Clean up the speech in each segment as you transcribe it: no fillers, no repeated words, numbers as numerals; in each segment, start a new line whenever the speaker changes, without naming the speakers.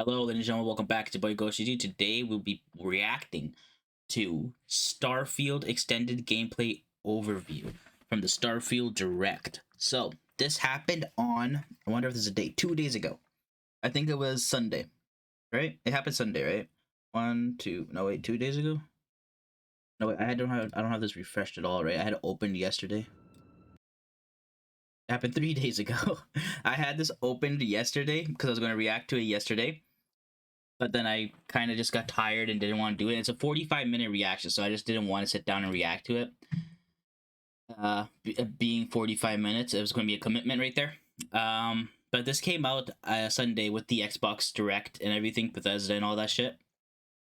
Hello, ladies and gentlemen, welcome back to boy GhostGG. Today we'll be reacting to Starfield extended gameplay overview from the Starfield Direct. So this happened on, I wonder if this is a date, 2 days ago. I think it was Sunday, right? It happened Sunday, right? 2 days ago. No, wait, I don't have this refreshed at all, right? I had it opened yesterday. It happened 3 days ago. I had this opened yesterday because I was going to react to it yesterday. But then I kind of just got tired and didn't want to do it. It's a 45-minute reaction, so I just didn't want to sit down and react to it. Being 45 minutes, it was going to be a commitment right there. But this came out Sunday with the Xbox Direct and everything, Bethesda and all that shit.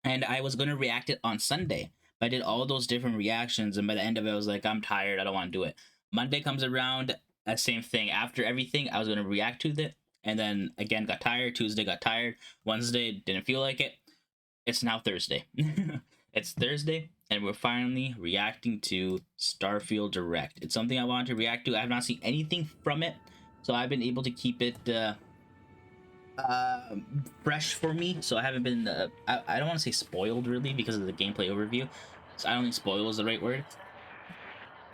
And I was going to react it on Sunday. But I did all those different reactions, and by the end of it, I was like, I'm tired. I don't want to do it. Monday comes around, same thing. After everything, I was going to react to it. And then again got tired. Tuesday got tired. Wednesday didn't feel like it. It's now Thursday. It's Thursday and we're finally reacting to Starfield Direct. It's something I wanted to react to. I have not seen anything from it, so I've been able to keep it fresh for me. So I haven't been I don't want to say spoiled really because of the gameplay overview, so I don't think spoil is the right word.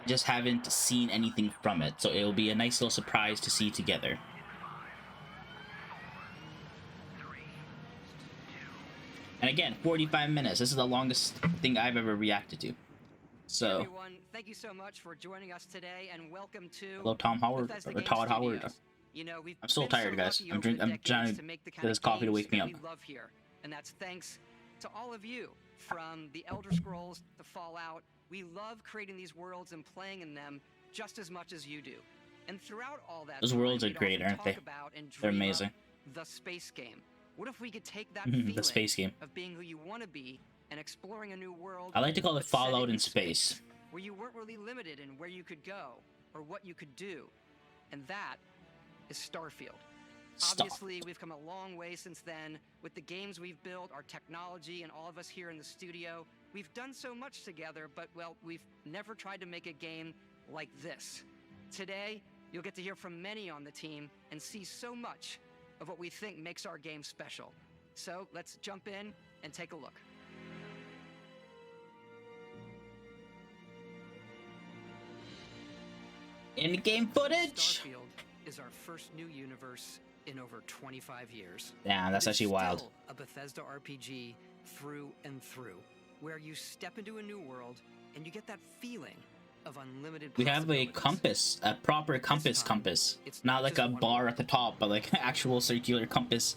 I just haven't seen anything from it, so it'll be a nice little surprise to see together. And again, 45 minutes. This is the longest thing I've ever reacted to. So,
hey everyone, thank you so much for joining us today, and welcome to
hello, Tom Howard or Todd Howard.
You know,
I'm so tired, guys. I'm trying to get this coffee to wake me up.
We love here, and that's thanks to all of you. From the Elder Scrolls to Fallout, we love creating these worlds and playing in them just as much as you do. And throughout all that,
those worlds are great, aren't they? They're amazing.
The space game. What if we could take that feeling
the space game
of being who you want to be and exploring a new world?
I like to call it Fallout in space,
where you weren't really limited in where you could go or what you could do, and that is Starfield. Obviously, we've come a long way since then with the games we've built, our technology, and all of us here in the studio. We've done so much together, but well, we've never tried to make a game like this. Today, you'll get to hear from many on the team and see so much of what we think makes our game special. So let's jump in and take a look.
In-game footage.
Starfield is our first new universe in over 25 years.
Yeah, that's actually wild.
A Bethesda RPG through and through, where you step into a new world and you get that feeling of unlimited.
We have a compass, a proper compass. It's not like a bar at the top, but like an actual circular compass.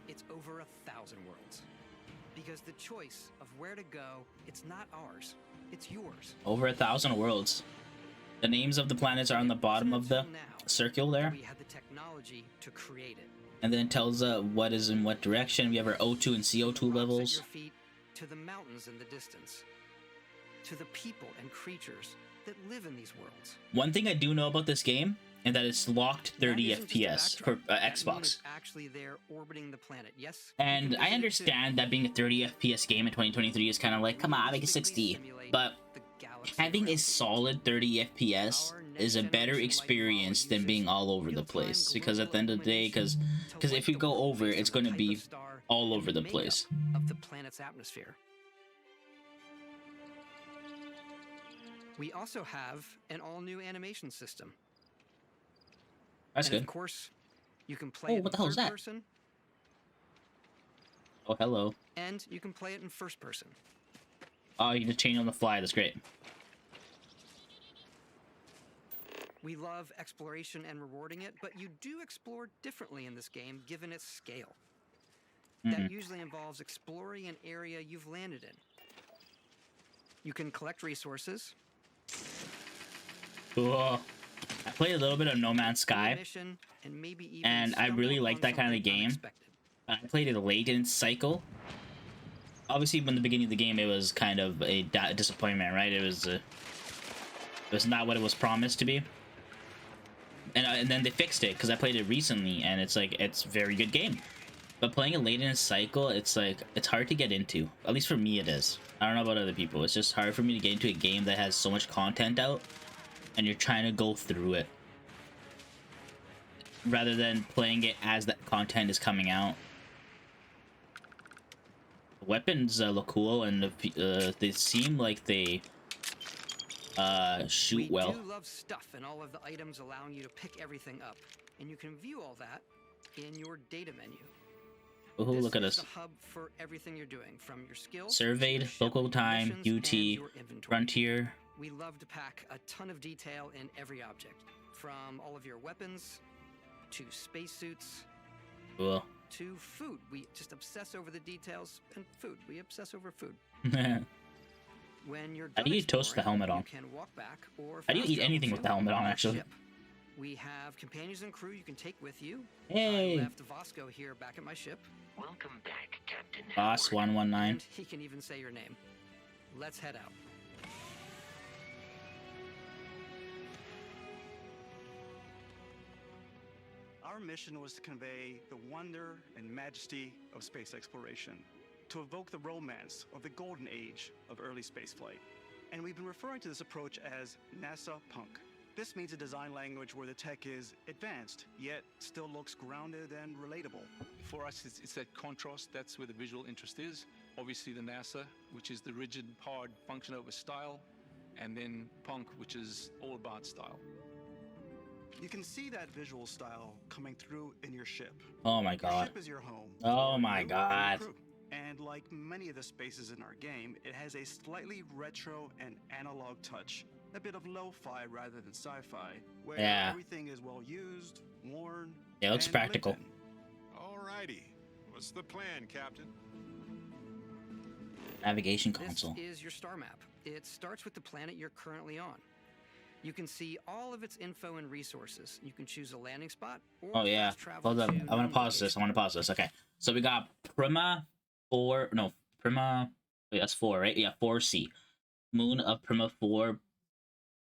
It's over 1,000 worlds, because the choice of where to go, it's not ours, it's yours.
Over 1,000 worlds. The names of the planets are on the bottom of the circle there.
We had the technology to create it.
And then it tells what is in what direction. We have our O2 and CO2 levels.
Your feet to the mountains in the distance, to the people and creatures that live in these worlds.
One thing I do know about this game, and that it's locked 30 FPS for Xbox.
Actually, they're orbiting the planet. Yes.
And I understand that being a 30 FPS game in 2023 is kind of like, come on, make it 60. But having a solid 30 FPS is a better experience than being all over the place. Because at the end of the day, because if you go over, it's going to be all over the place.
Of the planet's atmosphere. We also have an all-new animation system.
That's good.
Of course, you can play it
what the hell is that?
person.
Oh, hello.
And you can play it in first person.
Oh, you can just change on the fly. That's great.
We love exploration and rewarding it, but you do explore differently in this game given its scale. That usually involves exploring an area you've landed in. You can collect resources.
Cool. I played a little bit of No Man's Sky, and I really like that kind of game. I played it late in its cycle. Obviously, in the beginning of the game, it was kind of a disappointment, right? It was not what it was promised to be. And then they fixed it because I played it recently, and it's like it's a very good game. But playing it late in its cycle, it's like it's hard to get into. At least for me, it is. I don't know about other people. It's just hard for me to get into a game that has so much content out, and you're trying to go through it. rather than playing it as that content is coming out. Weapons look cool, and they seem like they shoot well.
We do love stuff and all of the items allowing you to pick everything up, and you can view all that in your data menu.
Oh, look at
This
us.
is the hub for everything you're doing, from your skills,
Surveyed,
your ship,
local time,
missions, and
UT,
your inventory.
frontier.
We love to pack a ton of detail in every object, from all of your weapons to spacesuits.
Cool.
To food. We just obsess over the details, and food. We obsess over food. When you're
How do you toast the helmet on?
You can walk back or
how do you eat anything with the helmet on, actually?
Ship. We have companions and crew you can take with you.
Hey!
I left Vasco here back at my ship.
Welcome back, Captain
Boss 119.
And he can even say your name. Let's head out.
Our mission was to convey the wonder and majesty of space exploration, to evoke the romance of the golden age of early spaceflight. And we've been referring to this approach as NASA Punk. This means a design language where the tech is advanced, yet still looks grounded and relatable.
For us, it's that contrast. That's where the visual interest is. Obviously the NASA, which is the rigid, hard function over style, and then Punk, which is all about style.
You can see that visual style coming through in your ship.
Oh my
Your
god.
ship is your home.
Oh
for
my
you and
god.
your crew. And like many of the spaces in our game, it has a slightly retro and analog touch. A bit of lo-fi rather than sci-fi, where everything is well used, worn.
Yeah, it looks practical.
Alrighty. What's the plan, Captain?
Navigation console.
This is your star map. It starts with the planet you're currently on. You can see all of its info and resources. You can choose a landing spot or
oh yeah. Hold up. I want to pause this. Okay. So we got Prima 4. No, Prima. Wait, that's 4, right? Yeah, 4C. Moon of Prima 4.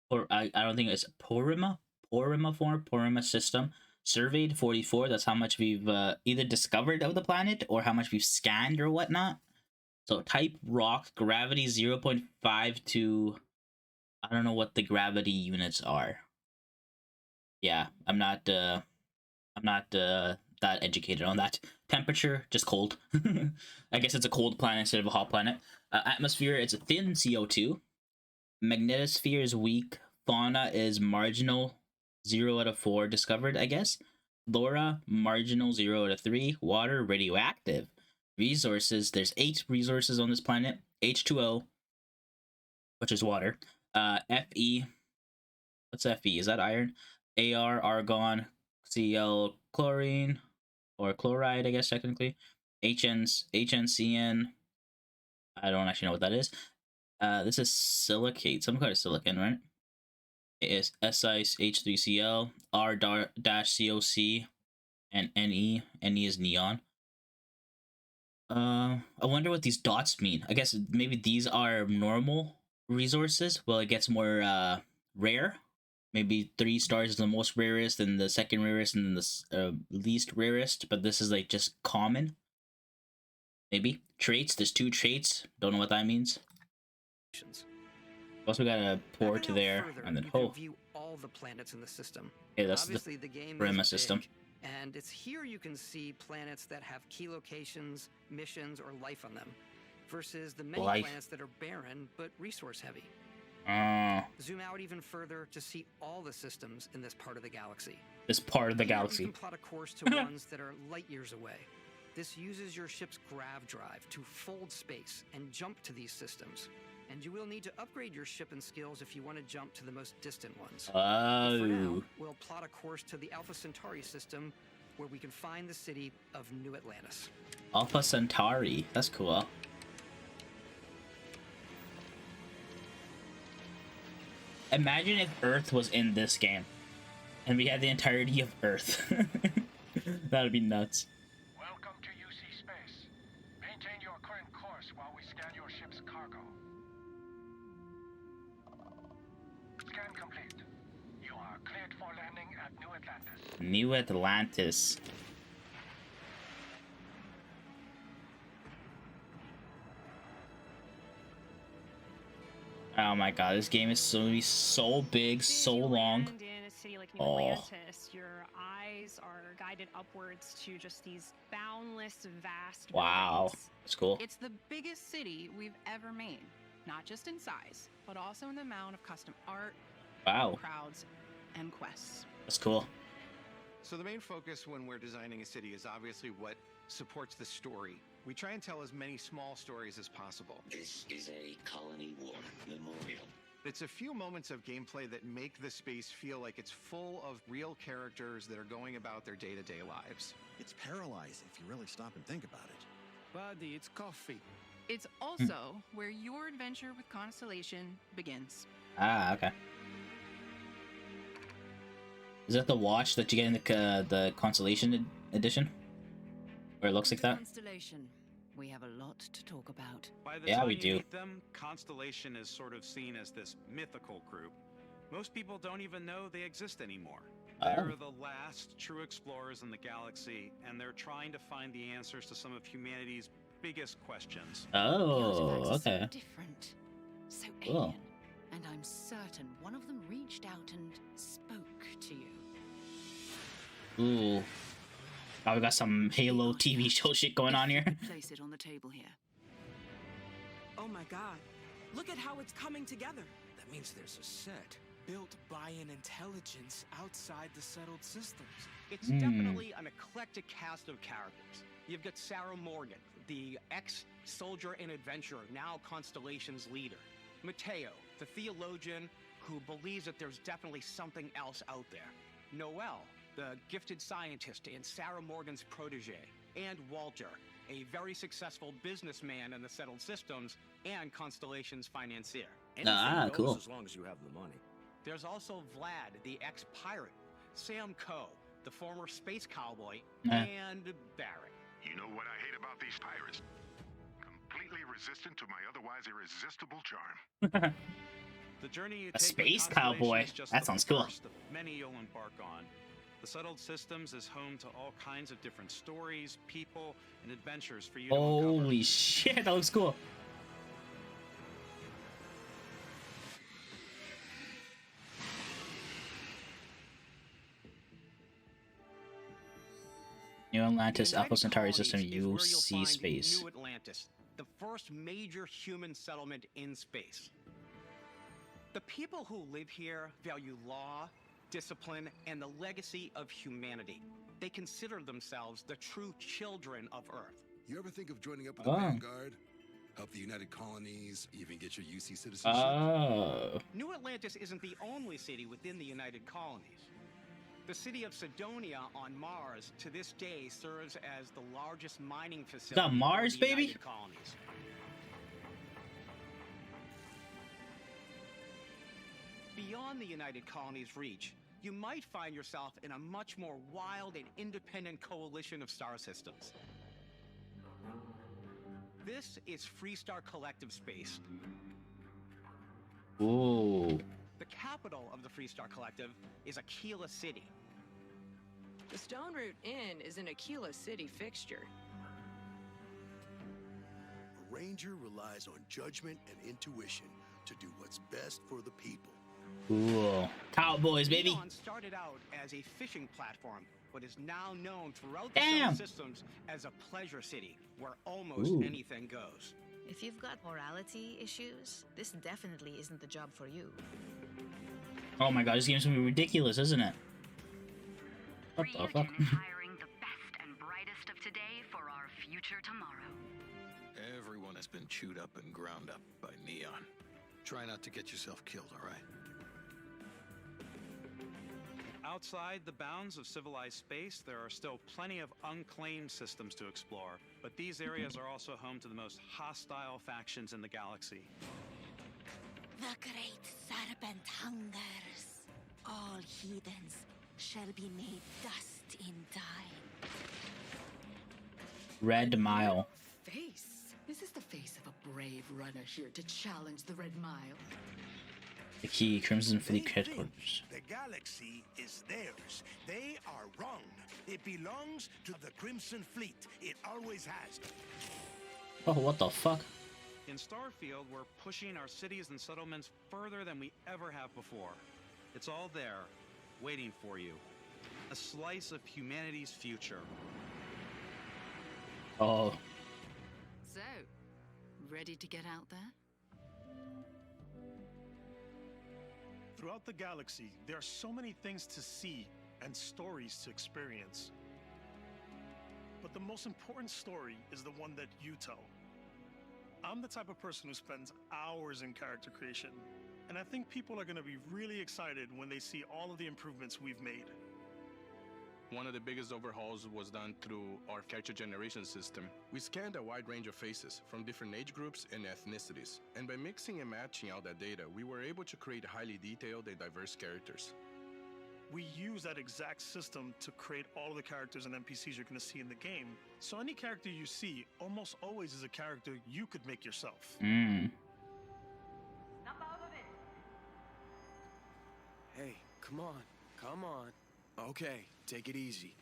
Or I don't think it's Porima 4, Porima system. Surveyed 44. That's how much we've either discovered of the planet or how much we've scanned or whatnot. So type rock, gravity 0.5 to, I don't know what the gravity units are. Yeah, I'm not that educated on that. Temperature, just cold. I guess it's a cold planet instead of a hot planet. Atmosphere, it's a thin CO2. Magnetosphere is weak. Fauna is marginal, 0 out of 4 discovered, I guess. Flora, marginal, 0 out of 3. Water, radioactive. Resources, there's 8 resources on this planet. H2O, which is water. Fe, what's Fe? Is that iron? Ar, argon. Cl, chlorine, or chloride, I guess, technically. HNCN, I don't actually know what that is. This is silicate, some kind of silicon, right? It is S-ice, H3Cl, R-COC, and Ne. Ne is neon. I wonder what these dots mean. I guess maybe these are normal resources. Well, it gets more rare. Maybe 3 stars is the most rarest, and the second rarest, and then the least rarest. But this is like just common. Maybe traits. There's 2 traits. Don't know what that means. Also got a port to there, and then
view all the planets in the system.
Yeah, that's
obviously the game
Prima
is
system.
big, and it's here you can see planets that have key locations, missions, or life on them, versus the many planets that are barren but resource heavy. Zoom out even further to see all the systems in this part of the galaxy.
This part of the galaxy.
You can plot a course to ones that are light years away. This uses your ship's grav drive to fold space and jump to these systems. And you will need to upgrade your ship and skills if you want to jump to the most distant ones.
Oh.
For now, we'll plot a course to the Alpha Centauri system, where we can find the city of New Atlantis.
Alpha Centauri, that's cool. Imagine if Earth was in this game, and we had the entirety of Earth. That'd be nuts.
Welcome to UC Space. Maintain your current course while we scan your ship's cargo. Scan complete. You are cleared for landing at New Atlantis.
New Atlantis. Oh my god, this game is so big, so long.
city like New
Oh.
Atlantis, your eyes are guided upwards to just these boundless, vast
Wow,
buildings.
that's cool.
It's the biggest city we've ever made, not just in size, but also in the amount of custom art,
Wow,
crowds, and quests.
that's cool.
So the main focus when we're designing a city is obviously what supports the story. We try and tell as many small stories as possible.
This is a colony war memorial.
It's a few moments of gameplay that make the space feel like it's full of real characters that are going about their day-to-day lives.
It's paralyzing if you really stop and think about it.
Buddy, it's coffee.
It's also where your adventure with Constellation begins.
Ah, okay. Is that the watch that you get in the Constellation edition? Where it looks like that?
Constellation. We have a lot to talk about.
By the
Yeah,
time
we
you
do.
meet them, Constellation is sort of seen as this mythical group. Most people don't even know they exist anymore. They're the last true explorers in the galaxy, and they're trying to find the answers to some of humanity's biggest questions.
Oh,
The artifacts are
okay.
so different, so
Cool.
alien, and I'm certain one of them reached out and spoke to you.
Ooh. Oh, we got some Halo TV show shit going on here.
Place it on the table here.
Oh my god. Look at how it's coming together. That means there's a set built by an intelligence outside the settled systems.
It's definitely an eclectic cast of characters. You've got Sarah Morgan, the ex-soldier and adventurer, now Constellation's leader. Mateo, the theologian who believes that there's definitely something else out there. Noel, the gifted scientist and Sarah Morgan's protege. And Walter, a very successful businessman in the settled systems and Constellation's financier.
Cool.
As long as you have the money.
There's also Vlad, the ex-pirate, Sam Coe, the former space cowboy,
Yeah.
and Barrett.
You know what I hate about these pirates? Completely resistant to my otherwise irresistible charm.
The journey you
A
take
space
with Constellation
cowboy.
is just
That
the
sounds cool.
first of many you'll embark on. The settled systems is home to all kinds of different stories, people, and adventures for you to uncover.
Holy shit, that looks cool. New Atlantis,
The United
Alpha Centauri
Colonies
system,
is where you'll
UC
find
space.
New Atlantis, the first major human settlement in space. The people who live here value law, discipline, and the legacy of humanity. They consider themselves the true children of Earth.
You ever think of joining up with
Oh.
the Vanguard? Help the United Colonies, even get your UC citizenship?
Oh.
New Atlantis isn't the only city within the United Colonies. The city of Sidonia on Mars to this day serves as the largest mining facility in
Mars,
the
baby?
United Colonies. Beyond the United Colonies' reach, you might find yourself in a much more wild and independent coalition of star systems. This is Freestar Collective Space.
Ooh.
The capital of the Freestar Collective is Aquila City.
The Stone Root Inn is an Aquila City fixture.
A ranger relies on judgment and intuition to do what's best for the people.
Cool. Cowboys, baby.
Neon started out as a fishing platform, but is now known throughout the
Damn.
Solar Systems as a pleasure city, where almost
Ooh.
anything goes.
If you've got morality issues, this definitely isn't the job for you.
Oh my god, this game's gonna be ridiculous, isn't it? What the fuck?
Ryujin is hiring the best and brightest of today for our future tomorrow.
Everyone has been chewed up and ground up by Neon. Try not to get yourself killed, all right?
Outside the bounds of civilized space, there are still plenty of unclaimed systems to explore, but these areas are also home to the most hostile factions in the galaxy.
The great serpent hungers. All heathens shall be made dust in time.
Red Mile.
Face? Is this the face of a brave runner here to challenge the Red Mile?
The key, Crimson Fleet headquarters.
The galaxy is theirs. They are wrong. It belongs to the Crimson Fleet. It always has.
Oh, what the fuck?
In Starfield, we're pushing our cities and settlements further than we ever have before. It's all there.
waiting for you. A slice of humanity's future.
Oh.
So, ready to get out there?
Throughout the galaxy, there are so many things to see and stories to experience. But the most important story is the one that you tell. I'm the type of person who spends hours in character creation, and I think people are going to be really excited when they see all of the improvements we've made.
One of the biggest overhauls was done through our character generation system. We scanned a wide range of faces from different age groups and ethnicities, and by mixing and matching all that data, we were able to create highly detailed and diverse characters.
We use that exact system to create all of the characters and NPCs you're going to see in the game. So any character you see almost always is a character you could make yourself.
Hey, come on, come on. Okay, take it easy.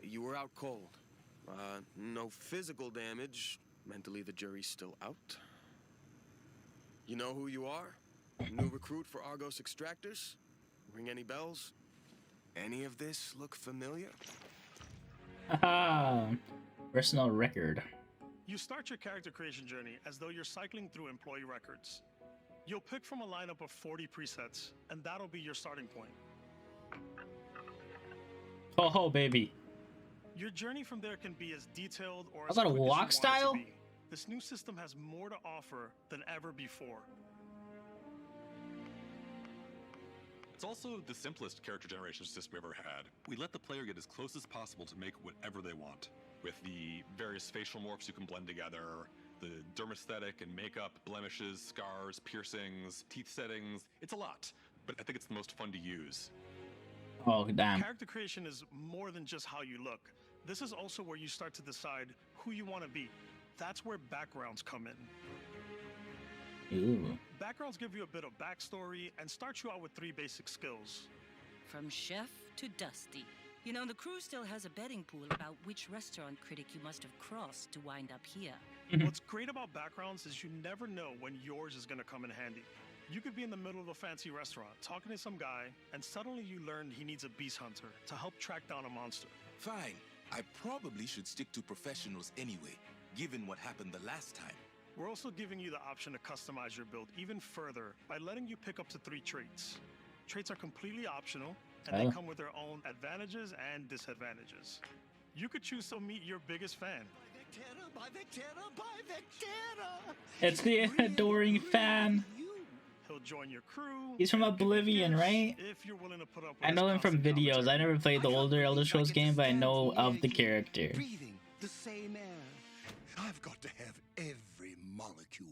You were out cold. No physical damage. Mentally, the jury's still out. You know who you are? New recruit for Argos Extractors? Ring any bells? Any of this look familiar?
Haha. Personal record.
You start your character creation journey as though you're cycling through employee records. You'll pick from a lineup of 40 presets, and that'll be your starting point.
Oh, baby.
Your journey from there can be as detailed or
I
as
got a
quick as you
walk
want it to
style?
be. This new system has more to offer than ever before.
It's also the simplest character generation system we've ever had. We let the player get as close as possible to make whatever they want. With the various facial morphs you can blend together, the dermesthetic and makeup, blemishes, scars, piercings, teeth settings. It's a lot, but I think it's the most fun to use.
Oh, damn.
Character creation is more than just how you look. This is also where you start to decide who you want to be. That's where backgrounds come in.
Ooh.
Backgrounds give you a bit of backstory and start you out with 3 basic skills.
From chef to Dusty. You know, the crew still has a betting pool about which restaurant critic you must have crossed to wind up here.
What's great about backgrounds is you never know when yours is going to come in handy. You could be in the middle of a fancy restaurant talking to some guy, and suddenly you learn he needs a beast hunter to help track down a monster.
Fine. I probably should stick to professionals anyway, given what happened the last time.
We're also giving you the option to customize your build even further by letting you pick up to 3 traits. Traits are completely optional, and they come with their own advantages and disadvantages. You could choose to meet your biggest fan.
By Vectera, by Vectera!
It's the adoring fan.
He'll join your crew.
He's from Oblivion, right?
If you're willing to put up with
I know him from videos. I never played the older Elder Scrolls game, but I know of the character.
Breathing the same air. I've got to have every molecule.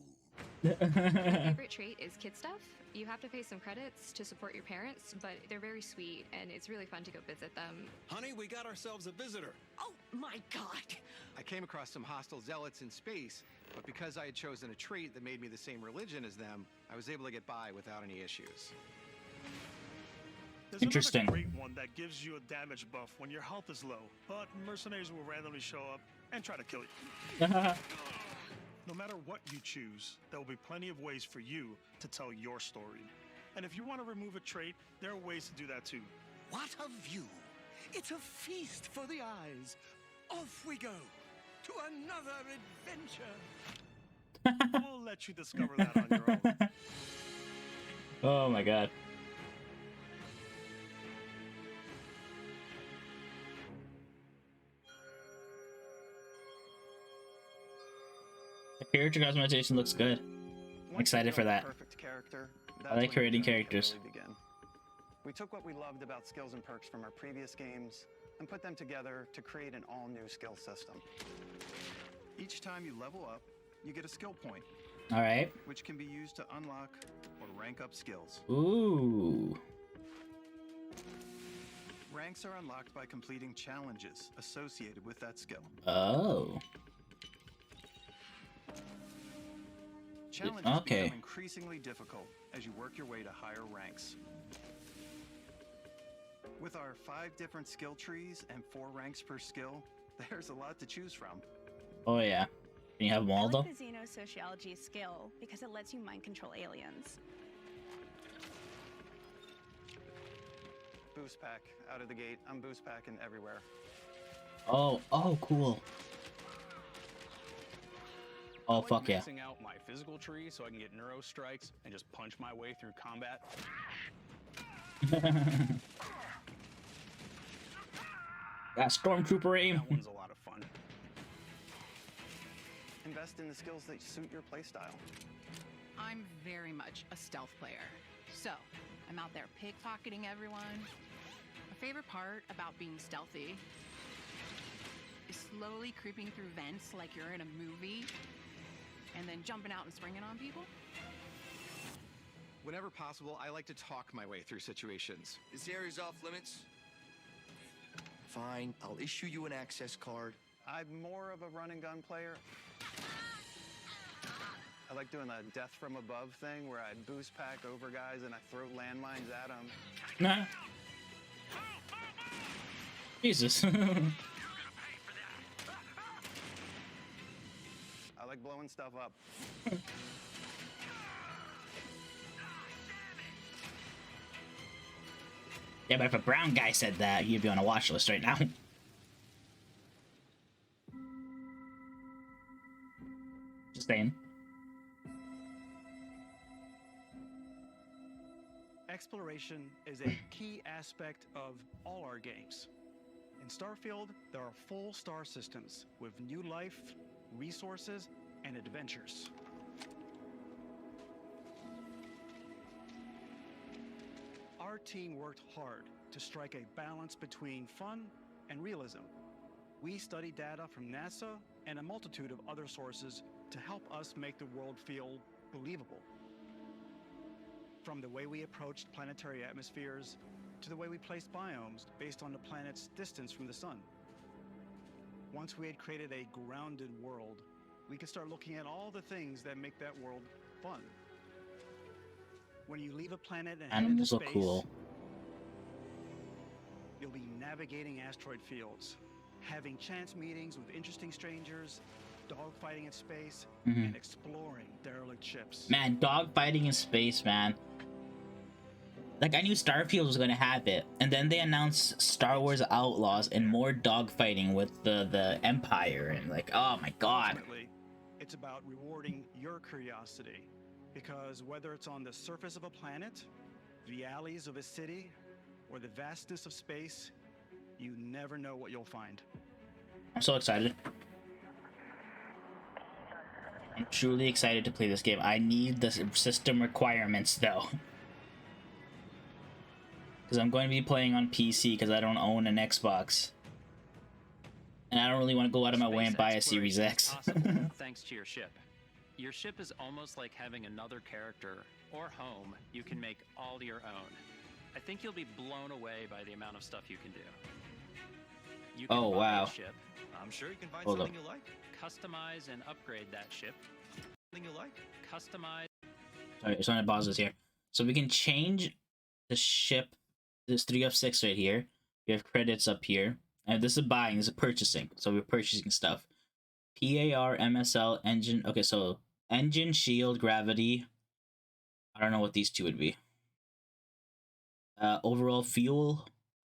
My favorite trait is kid stuff. You have to pay some credits to support your parents, but they're very sweet, and it's really fun to go visit them.
Honey, we got ourselves a visitor.
Oh my god!
I came across some hostile zealots in space, but because I had chosen a trait that made me the same religion as them, I was able to get by without any issues.
There's
Interesting.
another great one that gives you a damage buff when your health is low, but mercenaries will randomly show up and try to kill you. No matter what you choose, there will be plenty of ways for you to tell your story. And if you want to remove a trait, there are ways to do that too.
What a view! It's a feast for the eyes. Off we go to another adventure.
We'll let you discover that on your own.
Oh my god. The character customization looks good. I'm excited for that.
Perfect character.
I like creating characters.
We took what we loved about skills and perks from our previous games and put them together to create an all-new skill system.
Each time you level up, you get a skill point.
All right.
Which can be used to unlock or rank up skills.
Ooh.
Ranks are unlocked by completing challenges associated with that skill.
Oh.
Challenges become increasingly difficult as you work your way to higher ranks. With our 5 different skill trees and 4 ranks per skill, there's a lot to choose from.
Oh yeah. Can you have them all
I
though?
like the Xenosociology skill because it lets you mind control aliens.
boost pack out of the gate. I'm boost packing everywhere.
Oh, cool. Oh, fuck yeah.
Maxing out my physical tree so I can get neuro strikes and just punch my way through combat.
That stormtrooper aim.
That one's a lot of fun.
Invest in the skills that suit your playstyle.
I'm very much a stealth player. So, I'm out there pickpocketing everyone. My favorite part about being stealthy is slowly creeping through vents like you're in a movie and then jumping out and springing on people.
Whenever possible, I like to talk my way through situations.
This area's off limits. Fine, I'll issue you an access card.
I'm more of a run and gun player. I like doing the death from above thing where I boost pack over guys and I throw landmines at them.
Nah. Jesus.
I like blowing stuff up.
Yeah, but if a brown guy said that, he'd be on a watch list right now. Just saying.
Exploration is a key aspect of all our games. In Starfield, there are full star systems with new life, resources, and adventures. Our team worked hard to strike a balance between fun and realism. We studied data from NASA and a multitude of other sources to help us make the world feel believable. From the way we approached planetary atmospheres to the way we placed biomes based on the planet's distance from the sun. Once we had created a grounded world, we could start looking at all the things that make that world fun. When you leave a planet and head into
Animals
space,
look cool.
you'll be navigating asteroid fields, having chance meetings with interesting strangers, dogfighting in space, and exploring derelict ships.
Man, dogfighting in space, man. Like, I knew Starfield was gonna have it, and then they announced Star Wars Outlaws and more dogfighting with the Empire, and like, oh my god.
Ultimately, it's about rewarding your curiosity, because whether it's on the surface of a planet, the alleys of a city, or the vastness of space, you never know what you'll find.
I'm so excited. I'm truly excited to play this game. I need the system requirements, though. Because I'm going to be playing on PC because I don't own an Xbox. And I don't really want to go out of my way and buy a Series X.
Thanks to your ship. Your ship is almost like having another character or home you can make all your own. I think you'll be blown away by the amount of stuff you can do. You can buy
wow.
a ship.
I'm sure you can find
Hold
something
up.
you like.
Customize and upgrade that ship.
Something you like.
Customize.
Sorry, just want to pause this here. So we can change the ship. There's 3 of 6 right here. We have credits up here. And this is buying, this is purchasing. So we're purchasing stuff. PAR, MSL, engine. Okay, so engine, shield, gravity. I don't know what these two would be. Overall fuel,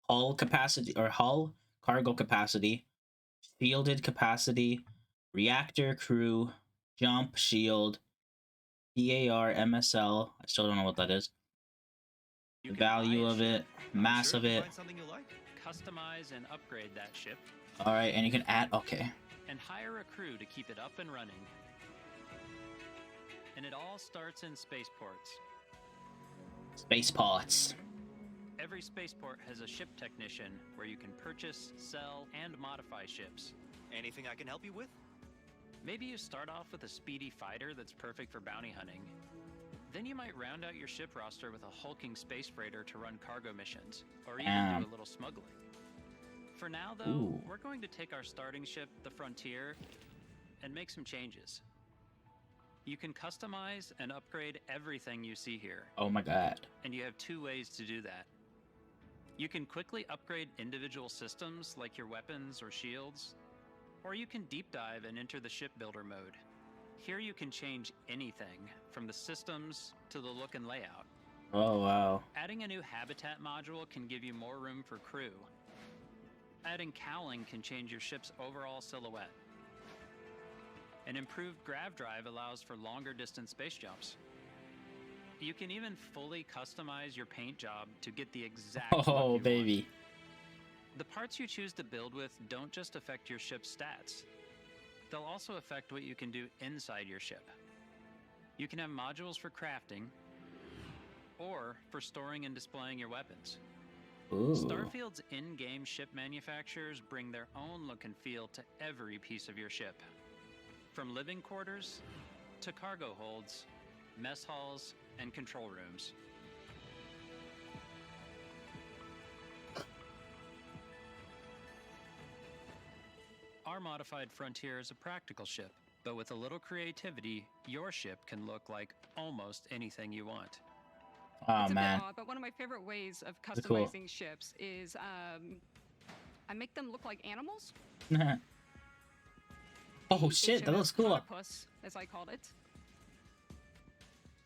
hull capacity, or hull, cargo capacity, shielded capacity, reactor crew, jump, shield, PAR, MSL. I still don't know what that is. The value of it, mass of it.
Find something you like.
Customize and upgrade that ship.
Alright, and you can add, okay.
And hire a crew to keep it up and running. And it all starts in spaceports.
Spaceports.
Every spaceport has a ship technician where you can purchase, sell, and modify ships.
Anything I can help you with?
Maybe you start off with a speedy fighter that's perfect for bounty hunting. Then you might round out your ship roster with a hulking space freighter to run cargo missions, or even do a little smuggling. For now, though, we're going to take our starting ship, the Frontier, and make some changes. You can customize and upgrade everything you see here.
Oh my god.
And you have 2 ways to do that. You can quickly upgrade individual systems like your weapons or shields, or you can deep dive and enter the shipbuilder mode. Here you can change anything, from the systems to the look and layout.
Oh, wow.
Adding a new habitat module can give you more room for crew. Adding cowling can change your ship's overall silhouette. An improved grav drive allows for longer distance space jumps. You can even fully customize your paint job to get the exact look
Oh,
you
baby.
want. The parts you choose to build with don't just affect your ship's stats. They'll also affect what you can do inside your ship. You can have modules for crafting or for storing and displaying your weapons.
Ooh.
Starfield's in-game ship manufacturers bring their own look and feel to every piece of your ship. From living quarters to cargo holds, mess halls, and control rooms. Our modified Frontier is a practical ship, but with a little creativity, your ship can look like almost anything you want.
Oh,
It's a
man.
bit odd, but one of my favorite ways of
That's cool.
customizing ships is I make them look like animals.
Oh, shit, that looks cool.
Octopus, as I called it,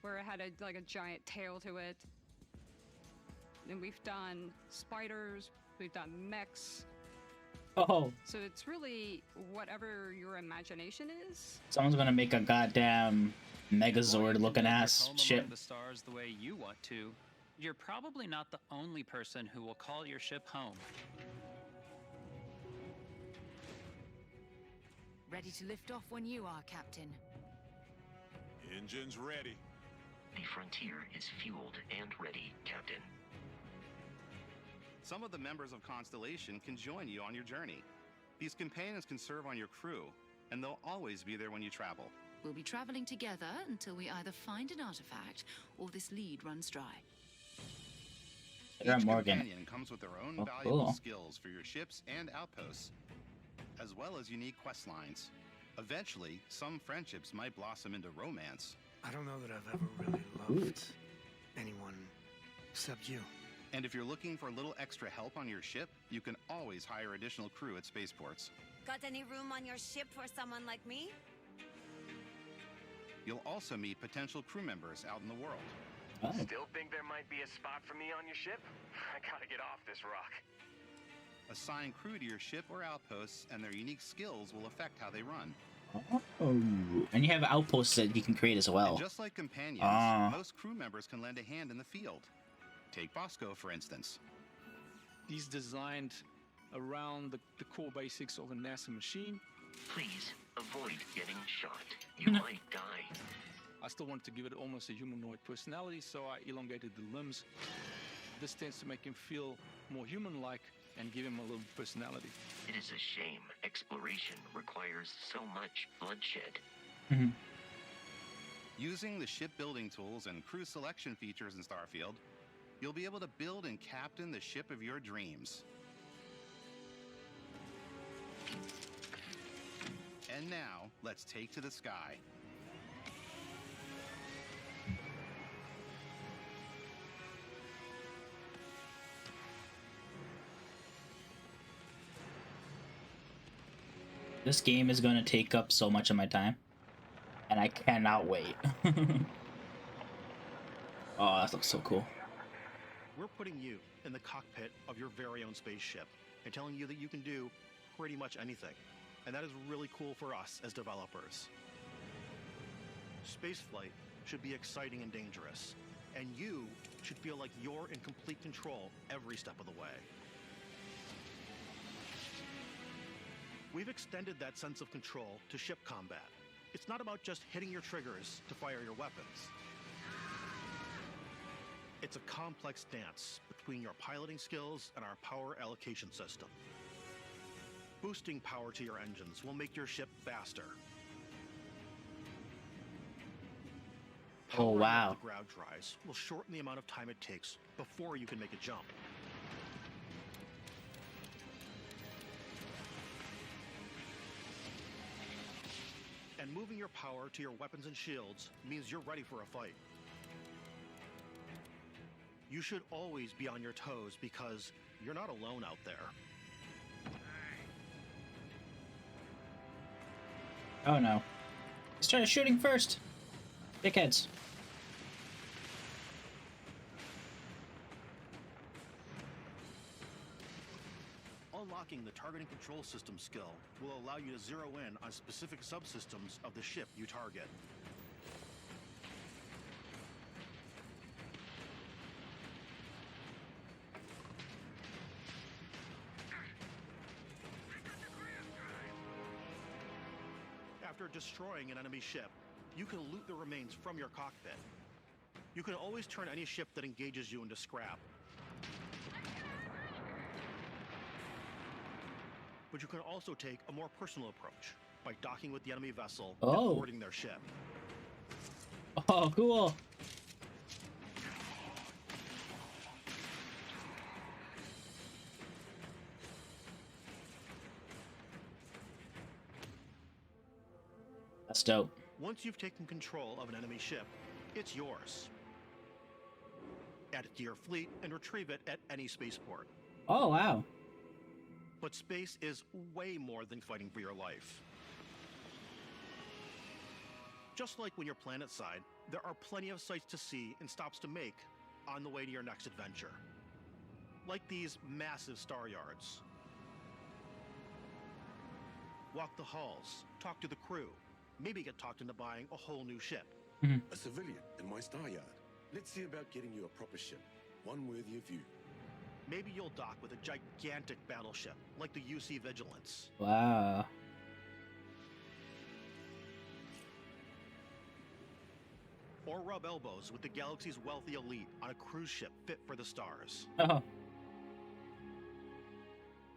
where it had like a giant tail to it. And we've done spiders, we've done mechs.
Oh,
So it's really whatever your imagination is.
someone's gonna make a goddamn Megazord looking ass
Home
ship.
among the stars the way you want to. You're probably not the only person who will call your ship home.
Ready to lift off when you are, Captain.
Engines ready.
The Frontier is fueled and ready, Captain.
Some of the members of Constellation can join you on your journey. These companions can serve on your crew, and they'll always be there when you travel.
We'll be traveling together until we either find an artifact or this lead runs dry.
Each
Morgan.
companion comes with their own
Oh,
valuable
cool.
skills for your ships and outposts, as well as unique quest lines. Eventually, some friendships might blossom into romance.
I don't know that I've ever really loved anyone except you.
And if you're looking for a little extra help on your ship, you can always hire additional crew at spaceports.
Got any room on your ship for someone like me?
You'll also meet potential crew members out in the world.
Still think there might be a spot for me on your ship? I gotta get off this rock.
Assign crew to your ship or outposts, and their unique skills will affect how they run.
Oh, and you have outposts that you can create as well.
And just like companions, most crew members can lend a hand in the field. Take Bosco, for instance.
He's designed around the core basics of a NASA machine.
Please avoid getting shot. You might die.
I still wanted to give it almost a humanoid personality, so I elongated the limbs. This tends to make him feel more human-like and give him a little personality.
It is a shame exploration requires so much bloodshed.
Using the shipbuilding tools and crew selection features in Starfield, you'll be able to build and captain the ship of your dreams. And now, let's take to the sky.
This game is going to take up so much of my time, and I cannot wait. Oh, that looks so cool.
We're putting you in the cockpit of your very own spaceship and telling you that you can do pretty much anything. And that is really cool for us as developers. Spaceflight should be exciting and dangerous, and you should feel like you're in complete control every step of the way. We've extended that sense of control to ship combat. It's not about just hitting your triggers to fire your weapons. It's a complex dance between your piloting skills and our power allocation system. Boosting power to your engines will make your ship faster.
Oh, wow.
The grav drives will shorten the amount of time it takes before you can make a jump. And moving your power to your weapons and shields means you're ready for a fight. You should always be on your toes because you're not alone out there.
Oh no. Let's try shooting first. Dickheads.
Unlocking the targeting control system skill will allow you to zero in on specific subsystems of the ship you target. After destroying an enemy ship, you can loot the remains from your cockpit. You can always turn any ship that engages you into scrap. But you can also take a more personal approach by docking with the enemy vessel and boarding their ship.
Oh, cool. That's dope.
Once you've taken control of an enemy ship, it's yours. Add it to your fleet and retrieve it at any spaceport.
Oh, wow.
But space is way more than fighting for your life. Just like when you're planetside, there are plenty of sights to see and stops to make on the way to your next adventure. Like these massive star yards. Walk the halls, talk to the crew, maybe get talked into buying a whole new ship.
A civilian in my star yard. Let's see about getting you a proper ship, one worthy of you.
Maybe you'll dock with a gigantic battleship, like the UC Vigilance.
Wow.
Or rub elbows with the galaxy's wealthy elite on a cruise ship fit for the stars.
Oh.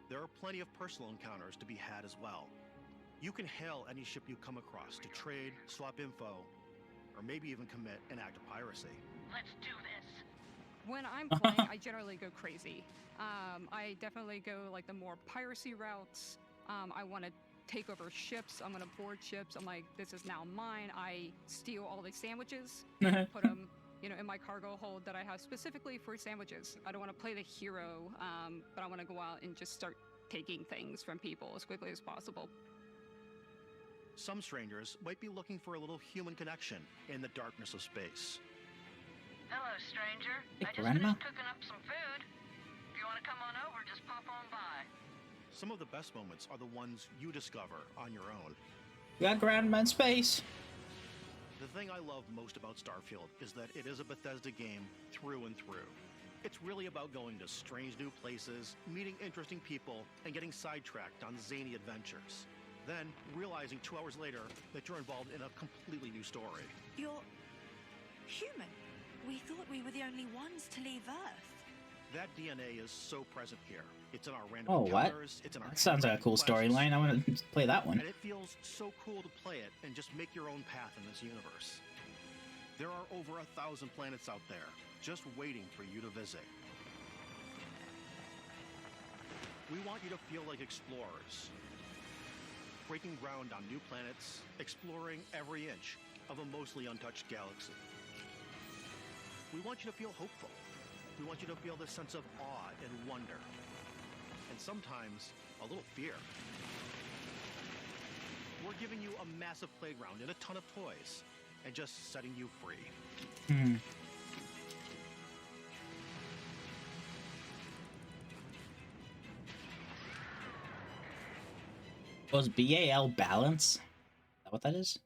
There are plenty of personal encounters to be had as well. You can hail any ship you come across to trade, swap info, or maybe even commit an act of piracy.
Let's do this. When I'm playing, I generally go crazy. I definitely go like the more piracy routes. I want to take over ships. I'm going to board ships. I'm like, this is now mine. I steal all the sandwiches, put them, in my cargo hold that I have specifically for sandwiches. I don't want to play the hero, but I want to go out and just start taking things from people as quickly as possible.
Some strangers might be looking for a little human connection in the darkness of space.
Hello, stranger.
Hey,
I just
Grandma.
finished cooking up some food. If you want to come on over, just pop on by.
Some of the best moments are the ones you discover on your own.
We got Grandma in space.
The thing I love most about Starfield is that it is a Bethesda game through and through. It's really about going to strange new places, meeting interesting people, and getting sidetracked on zany adventures. Then, realizing 2 hours later that you're involved in a completely new story.
You're human. We thought we were the only ones to leave Earth.
That DNA is so present here. It's in our random
Oh, what?
encounters, it's in our
That sounds like a cool
quests,
storyline. I want to play that one.
and it feels so cool to play it and just make your own path in this universe. There are over 1,000 planets out there, just waiting for you to visit. We want you to feel like explorers, breaking ground on new planets, exploring every inch of a mostly untouched galaxy. We want you to feel hopeful. We want you to feel this sense of awe and wonder, and sometimes a little fear. We're giving you a massive playground and a ton of toys, and just setting you free.
Was BAL balance? Is that what that is?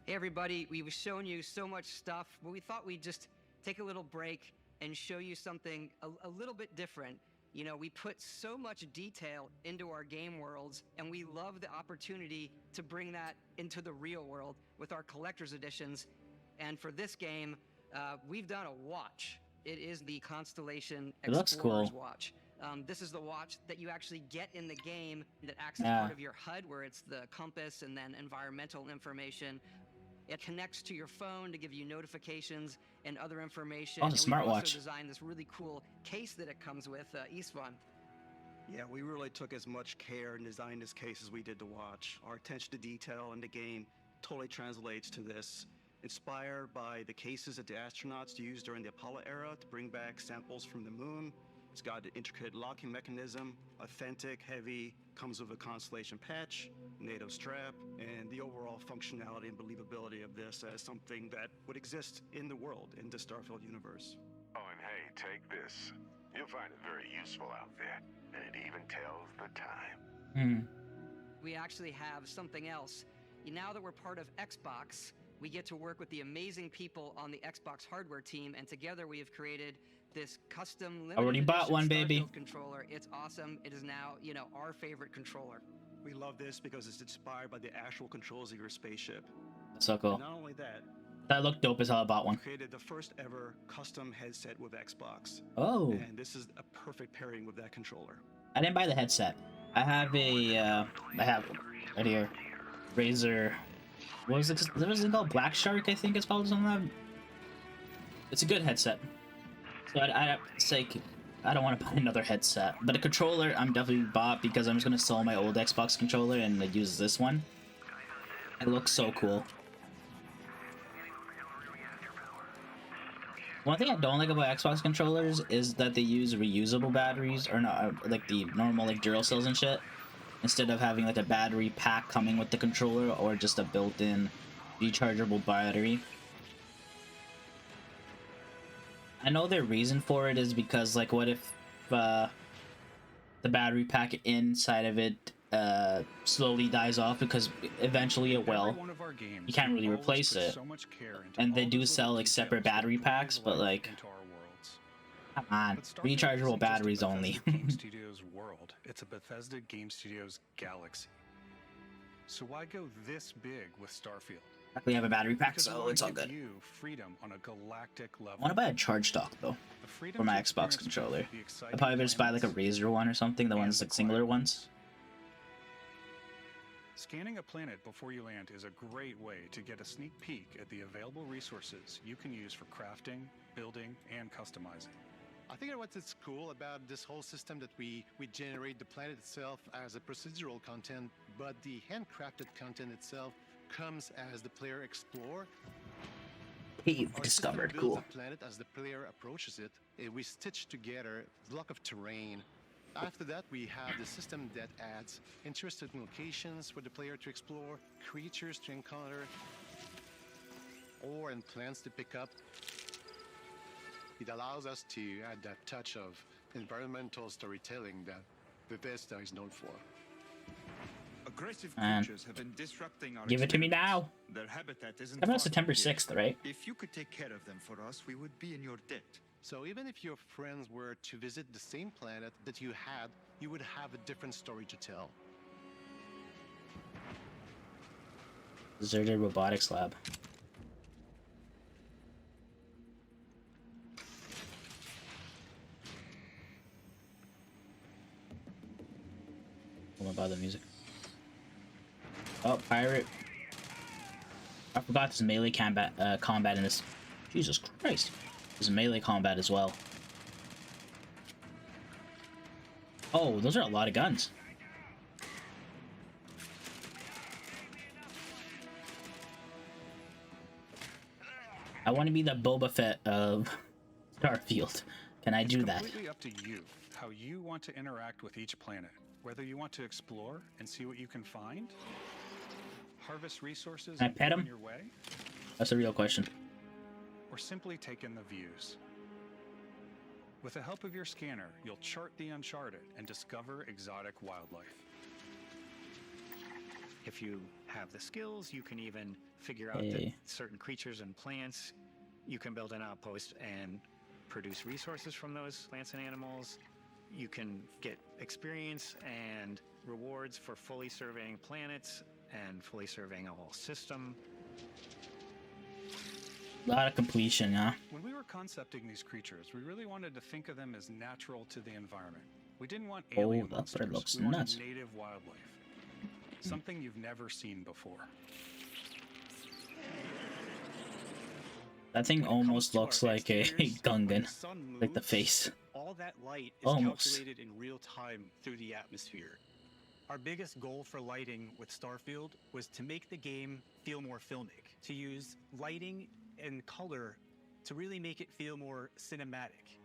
Hey everybody, we've shown you so much stuff, but we thought we'd just take a little break and show you something a little bit different. We put so much detail into our game worlds, and we love the opportunity to bring that into the real world with our collector's editions. And for this game, we've done a watch. It is the Constellation
It looks
Explorer's
cool.
watch. This is the watch that you actually get in the game that acts as part of your HUD, where it's the compass and then environmental information. It connects to your phone to give you notifications and other information.
Oh, it's a
and we've
smartwatch.
also designed this really cool case that it comes with, Istvan.
Yeah, we really took as much care in designing this case as we did the watch. Our attention to detail in the game totally translates to this. Inspired by the cases that the astronauts used during the Apollo era to bring back samples from the moon. It's got an intricate locking mechanism, authentic, heavy, comes with a Constellation patch, NATO strap, and the overall functionality and believability of this as something that would exist in the world, in the Starfield universe.
Oh, and hey, take this.
You'll find it very useful out there, and it even tells the time.
We actually have something else. Now that we're part of Xbox, we get to work with the amazing people on the Xbox hardware team, and together we have created this custom limited
Already bought
edition
one, baby.
Starfield controller. It's awesome. It is now, you know, our favorite controller.
We love this because it's inspired by the actual controls of your spaceship.
That's so cool.
And not only that,
That looked dope as hell. I bought one.
we created the first ever custom headset with Xbox.
Oh.
And this is a perfect pairing with that controller.
I didn't buy the headset. I have a, I have right here, Razer. What was it? What was it called? Black Shark, I think it's called, something like that. It's a good headset. So it's like, I don't want to buy another headset, but a controller I'm definitely bought because I'm just gonna sell my old Xbox controller and like, use this one. It looks so cool. One thing I don't like about Xbox controllers is that they use reusable batteries, or not, like the normal like Duracells and shit, instead of having like a battery pack coming with the controller or just a built-in rechargeable battery. I know their reason for it is because, like, what if the battery pack inside of it slowly dies off, because eventually it will. You can't really replace it. And they do sell like separate battery packs, but like, come on, rechargeable batteries only.
Game Studios world. It's a Bethesda Game Studios galaxy. So why go this big with Starfield?
We have a battery pack,
Because we
so
wanna
it's all
give
good.
you freedom on a galactic level.
I want to buy a charge dock though for my Xbox controller. I'd probably just buy like a Razer one or something, the ones like singular ones.
Scanning a planet before you land is a great way to get a sneak peek at the available resources you can use for crafting, building, and customizing.
I think what's cool about this whole system that we generate the planet itself as a procedural content, but the handcrafted content itself comes as the player explore.
Cave
Our
discovered,
system builds
cool.
the planet as the player approaches it. We stitch together a block of terrain. After that, we have the system that adds interesting locations for the player to explore, creatures to encounter, ore and plants to pick up. It allows us to add that touch of environmental storytelling that Bethesda is known for.
Aggressive
Man.
creatures have been disrupting our
Give it to me now.
Their habitat isn't
Coming out
far
September
from here.
6th, right?
If you could take care of them for us, we would be in your debt.
So even if your friends were to visit the same planet that you had, you would have a different story to tell.
Deserted robotics lab. What about the music? Oh, pirate. I forgot there's melee combat in this. Jesus Christ. There's melee combat as well. Oh, those are a lot of guns. I want to be the Boba Fett of Starfield. Can I do that?
It's completely up to you how you want to interact with each planet. Whether you want to explore and see what you can find, harvest resources
Can I pet
on
him?
your way,
That's a real question.
or simply take in the views. With the help of your scanner, you'll chart the uncharted and discover exotic wildlife.
If you have the skills, you can even figure out that
Hey.
certain creatures and plants, you can build an outpost and produce resources from those plants and animals. You can get experience and rewards for fully surveying planets and fully surveying a whole system.
A lot of completion, huh?
When we were concepting these creatures, we really wanted to think of them as natural to the environment. We didn't want
Oh,
alien
that
monsters.
bird looks
We wanted
nuts.
native wildlife. Something you've never seen before.
That thing almost looks like a Gungan.
Sun
Like the
moves,
face.
all that light is
Almost.
calculated in real time through the atmosphere. Our biggest goal for lighting with Starfield was to make the game feel more filmic, to use lighting and color to really make it feel more cinematic.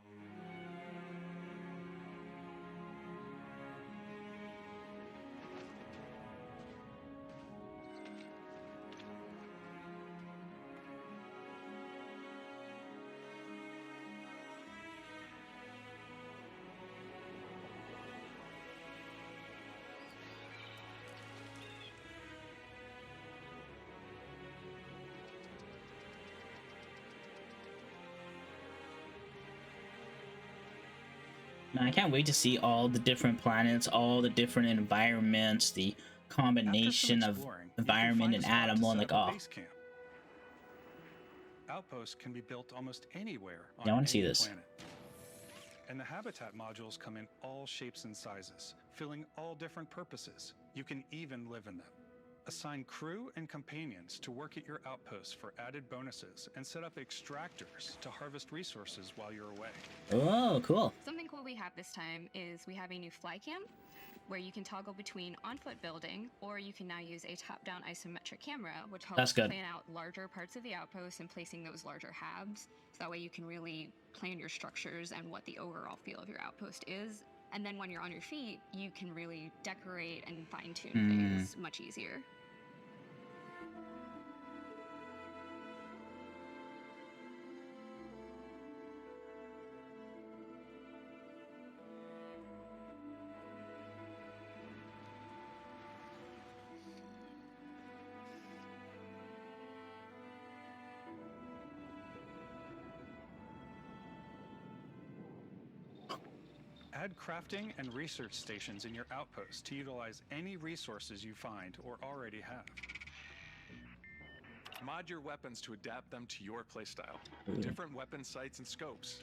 Man, I can't wait to see all the different planets, all the different environments, the combination of
exploring, you can
environment
find
and
a spot to
animal, and
set
like,
up a
oh,
base camp. Outposts can be built almost anywhere on
yeah, I want to see
any
this.
planet. And the habitat modules come in all shapes and sizes, filling all different purposes. You can even live in them. Assign crew and companions to work at your outposts for added bonuses and set up extractors to harvest resources while you're away.
Oh, cool.
Something cool we have this time is we have a new fly cam where you can toggle between on-foot building, or you can now use a top-down isometric camera, which
That's
helps
good.
plan out larger parts of the outpost and placing those larger halves. So that way you can really plan your structures and what the overall feel of your outpost is. And then when you're on your feet, you can really decorate and fine-tune things much easier.
Add crafting and research stations in your outposts to utilize any resources you find or already have.
Mod your weapons to adapt them to your playstyle. Different weapon sights and scopes,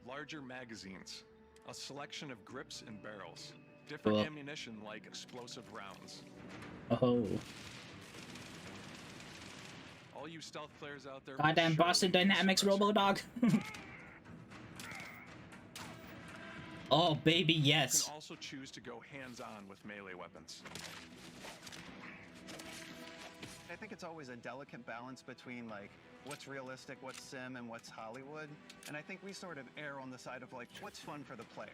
larger magazines, a selection of grips and barrels, different ammunition like explosive rounds.
Oh.
All you stealth players out there.
Goddamn Boston Dynamics RoboDog. Oh, baby, yes.
You can also choose to go hands-on with melee weapons.
I think it's always a delicate balance between like what's realistic, what's sim, and what's Hollywood. And I think we sort of err on the side of like what's fun for the player.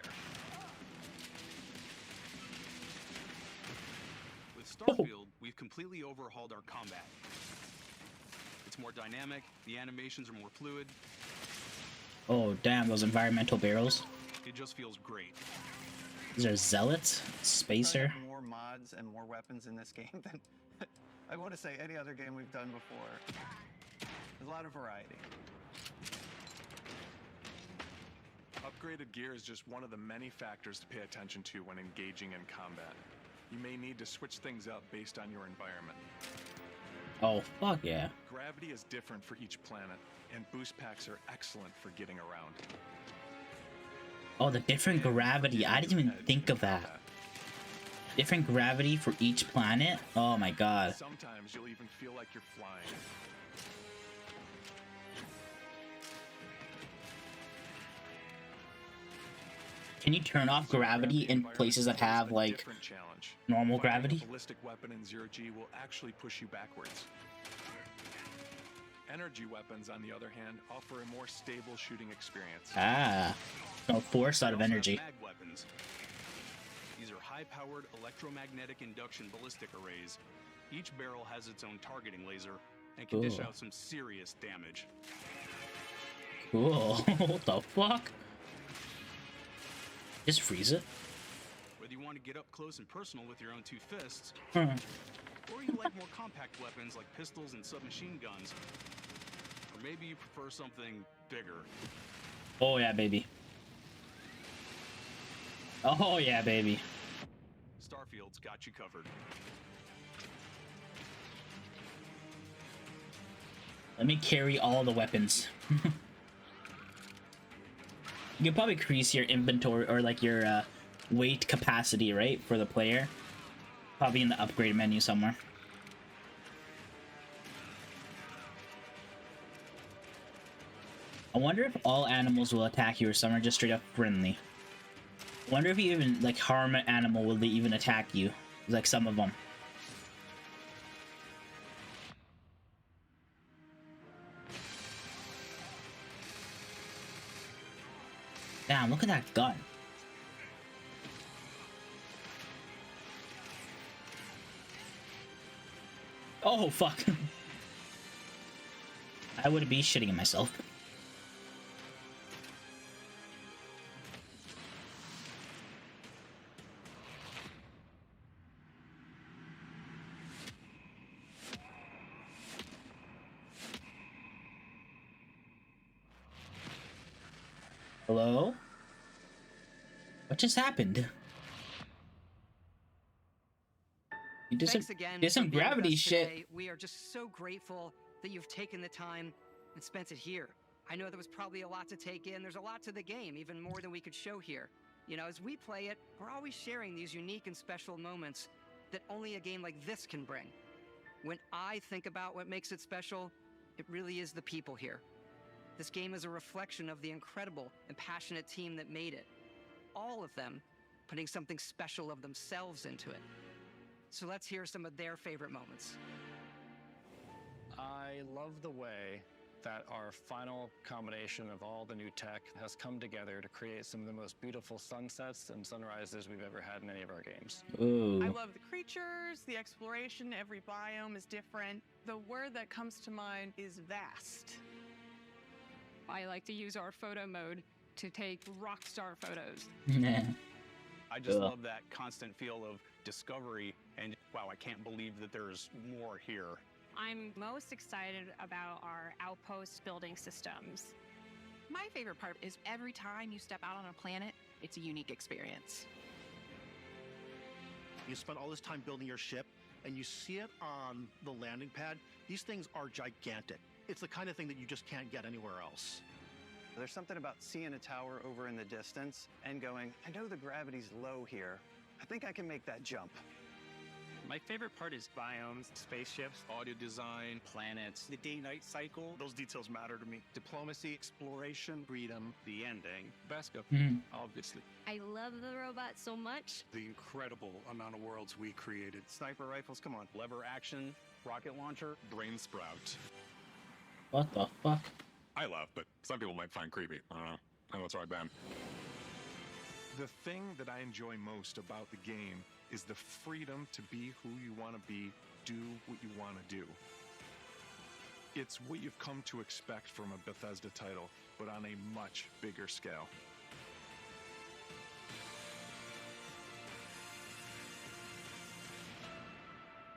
With Starfield, we've completely overhauled our combat. It's more dynamic, the animations are more fluid.
Oh, damn, those environmental barrels.
It just feels great.
These are zealots? Spacer?
More mods and more weapons in this game than I want to say any other game we've done before. There's a lot of variety.
Upgraded gear is just one of the many factors to pay attention to when engaging in combat. You may need to switch things up based on your environment.
Oh, fuck yeah.
Gravity is different for each planet, and boost packs are excellent for getting around.
Oh, the different gravity. I didn't even think of that. Different gravity for each planet? Oh my god.
Sometimes you'll even feel like you're flying.
Can you turn off gravity in places that have, like, normal gravity?
A ballistic weapon in Zero-G will actually push you backwards. Energy weapons, on the other hand, offer a more stable shooting experience.
Ah. No force out of energy.
Mag weapons. These are high-powered electromagnetic induction ballistic arrays. Each barrel has its own targeting laser and can dish
Cool.
out some serious damage.
Cool. What the fuck? Just freeze it?
Whether you want to get up close and personal with your own two fists,
Hmm.
or you like more compact weapons like pistols and submachine guns, or maybe you prefer something bigger.
Oh yeah, baby. Oh yeah, baby.
Starfield's got you covered.
Let me carry all the weapons. You can probably increase your inventory or like your weight capacity, right, for the player. Probably in the upgrade menu somewhere. I wonder if all animals will attack you or some are just straight up friendly. I wonder if you even like harm an animal, will they even attack you? Like some of them. Damn, look at that gun. Oh, fuck. I would be shitting in myself. Hello? What just happened? You did
Thanks
some,
again
did some
for being with
gravity
us
shit.
today. We are just so grateful that you've taken the time and spent it here. I know there was probably a lot to take in. There's a lot to the game, even more than we could show here. You know, as we play it, we're always sharing these unique and special moments that only a game like this can bring. When I think about what makes it special, it really is the people here. This game is a reflection of the incredible and passionate team that made it. All of them putting something special of themselves into it. So let's hear some of their favorite moments.
I love the way that our final combination of all the new tech has come together to create some of the most beautiful sunsets and sunrises we've ever had in any of our games.
Ooh.
I love the creatures, the exploration, every biome is different. The word that comes to mind is vast.
I like to use our photo mode to take rock star photos.
I just love that constant feel of discovery and wow, I can't believe that there's more here.
I'm most excited about our outpost building systems.
My favorite part is every time you step out on a planet, it's a unique experience.
You spend all this time building your ship, and you see it on the landing pad. These things are gigantic. It's the kind of thing that you just can't get anywhere else.
There's something about seeing a tower over in the distance and going, I know the gravity's low here. I think I can make that jump.
My favorite part is biomes, spaceships,
Audio design,
planets.
the day-night cycle, those details matter to me. Diplomacy, exploration, freedom, the ending. Vasco, obviously.
I love the robot so much.
The incredible amount of worlds we created.
Sniper rifles, come on.
Lever action, rocket launcher,
Brain sprout.
What the fuck?
I love, but some people might find creepy. I don't know. I know it's right, Ben. The thing that I enjoy most about the game is the freedom to be who you want to be, do what you want to do. It's what you've come to expect from a Bethesda title, but on a much bigger scale.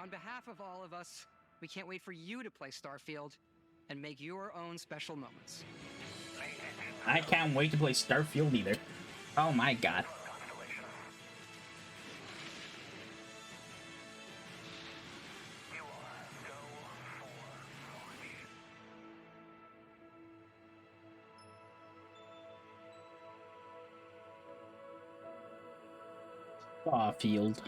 On behalf of all of us, we can't wait for you to play Starfield and make your own special moments.
I can't wait to play Starfield either. Oh my god. Starfield.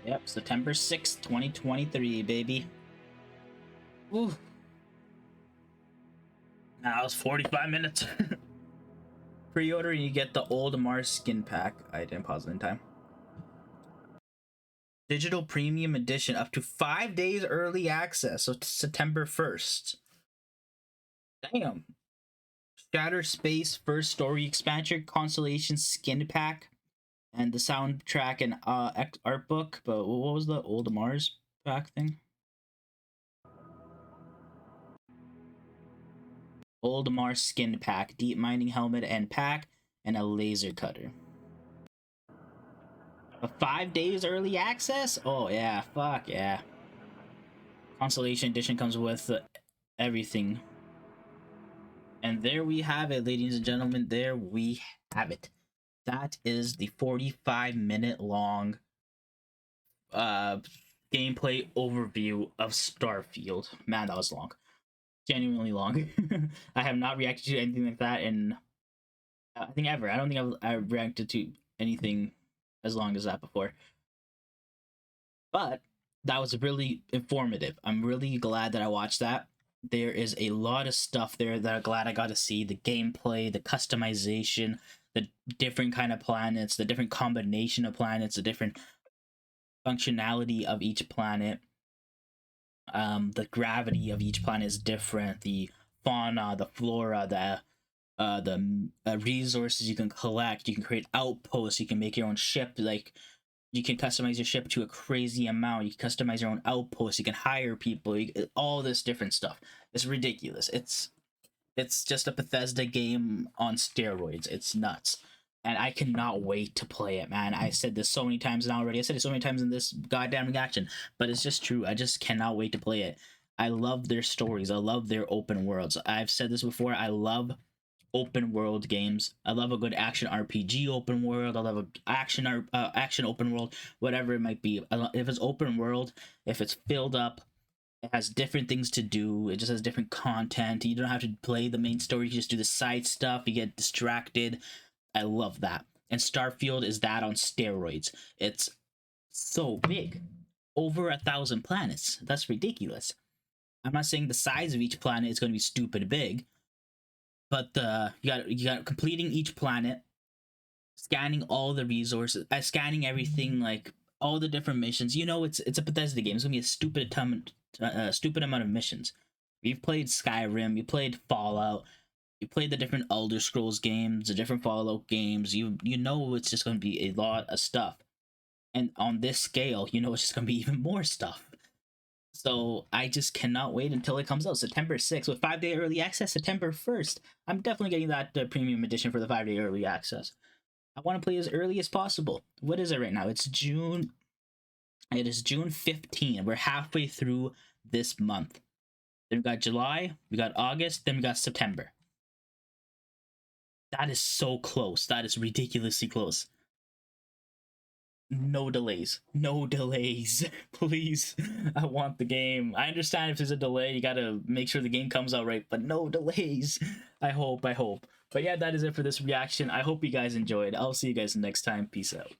Yep, September 6th, 2023, baby. Ooh. Now it's 45 minutes. Pre-order and you get the old Mars skin pack. I didn't pause it in time. Digital Premium Edition, up to 5 days early access, so September 1st. Damn. Shatter Space First Story Expansion Constellation Skin Pack, and the soundtrack and art book. But what was the old Mars pack thing? Old Mars Skin Pack, Deep Mining Helmet and Pack, and a laser cutter. 5 days early access? Oh yeah, fuck yeah. Constellation Edition comes with everything. And there we have it, ladies and gentlemen. There we have it. That is the 45-minute long gameplay overview of Starfield. Man, that was long. Genuinely long. I have not reacted to anything like that in I think ever. I don't think I've reacted to anything as long as that before. But that was really informative. I'm really glad that I watched that. There is a lot of stuff there that I'm glad I got to see. The gameplay, the customization, the different kind of planets, the different combination of planets, the different functionality of each planet. The gravity of each planet is different. The fauna, the flora, the resources you can collect. You can create outposts. You can make your own ship. Like, you can customize your ship to a crazy amount. You can customize your own outposts. You can hire people. All this different stuff. It's ridiculous. It's just a Bethesda game on steroids. It's nuts. And I cannot wait to play it, man. I said this so many times now already. I said it so many times in this goddamn reaction. But it's just true. I just cannot wait to play it. I love their stories. I love their open worlds. I've said this before. I love open world games. I love a good action RPG open world. I love a action open world, whatever it might be. If it's open world, if it's filled up, it has different things to do. It just has different content. You don't have to play the main story. You just do the side stuff. You get distracted. I love that. And Starfield is that on steroids. It's so big, over 1,000 planets. That's ridiculous. I'm not saying the size of each planet is going to be stupid big, but you got completing each planet, scanning all the resources, scanning everything, like all the different missions. You know, it's a Bethesda game. It's gonna be a stupid amount of missions. You've played Skyrim, you played Fallout, you played the different Elder Scrolls games, the different Fallout games. You know it's just gonna be a lot of stuff, and on this scale, you know it's just gonna be even more stuff. So I just cannot wait until it comes out September 6th with 5-day early access September 1st. I'm definitely getting that premium edition for the 5-day early access. I want to play as early as possible. What is it right now? It's June. It is June 15. We're halfway through this month. Then we got July, we got August, then we got September. That is so close. That is ridiculously close. No delays. No delays. Please. I want the game. I understand if there's a delay, you gotta make sure the game comes out right, but no delays. I hope. But yeah, that is it for this reaction. I hope you guys enjoyed. I'll see you guys next time. Peace out.